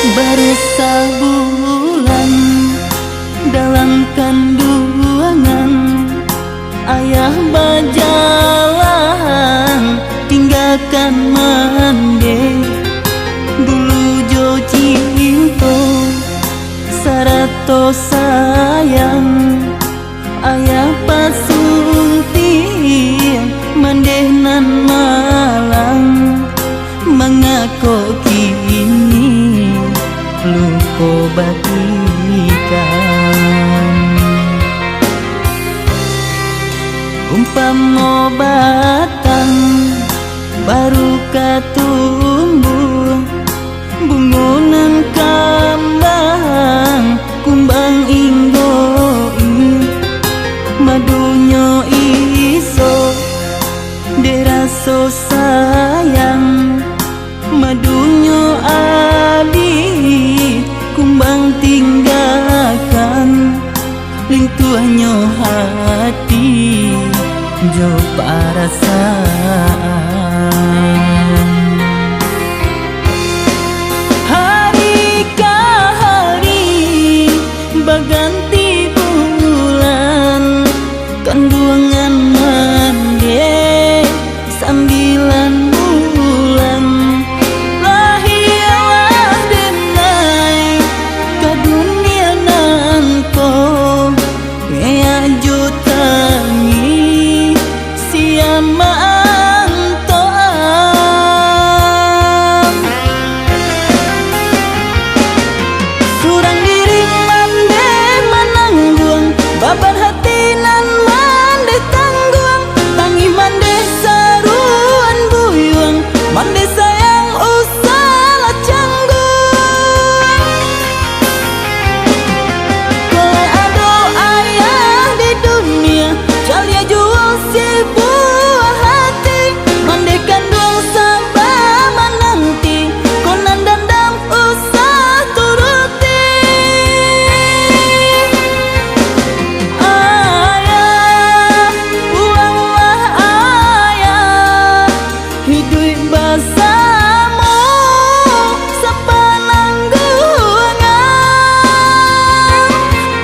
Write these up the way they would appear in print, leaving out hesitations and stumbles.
Baru sebulan dalam kandungan, ayah berjalan tinggalkan mande. Dulu jo cinta sarato sayang, ayah pasunting mandeh nan malang. Mengako kini lupa bagikan, umpama batang baru katumbuh, bungunan kambang kumbang inggoi, madunyo iso deraso sayang, madunyo adi kumbang tinggalkan, lintuanyo hati jo perasaan. Hari ke hari berganti bulan, kandungan mande sambilan bulan. Lahirlah denai ke dunia nanko, ngea jutangi siama antoam. Surang diri mande menanggung, baban hati nan mande tanggung, tangi mande saruan buyung, mande sayang usala canggung. Kolai ado ayah di dunia, jalia jual si buah hati, mande kandung sabah menanti, konan dandam usah turuti. Ayah, ulanglah ayah, hidup bersama sepenanggungan.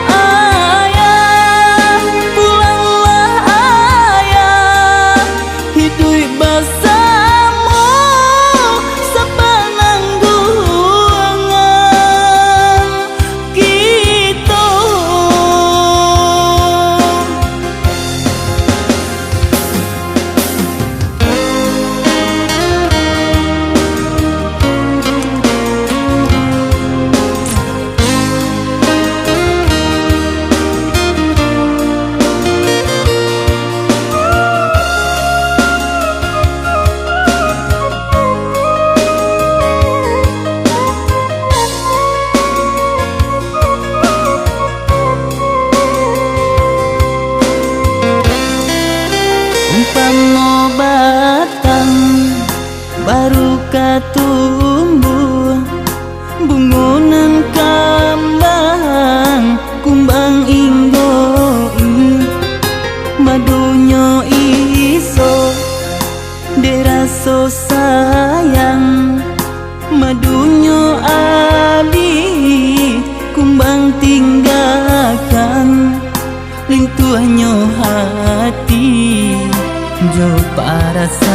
Ayah, pulanglah ayah, hidup bersama sepenanggungan kita. Umpama batang baru katumbuh, bungunan kambang kumbang inggoi, madunyo iso deraso sayang, madunyo adi kumbang tinggalkan, lintuanyo hati jo perasaan.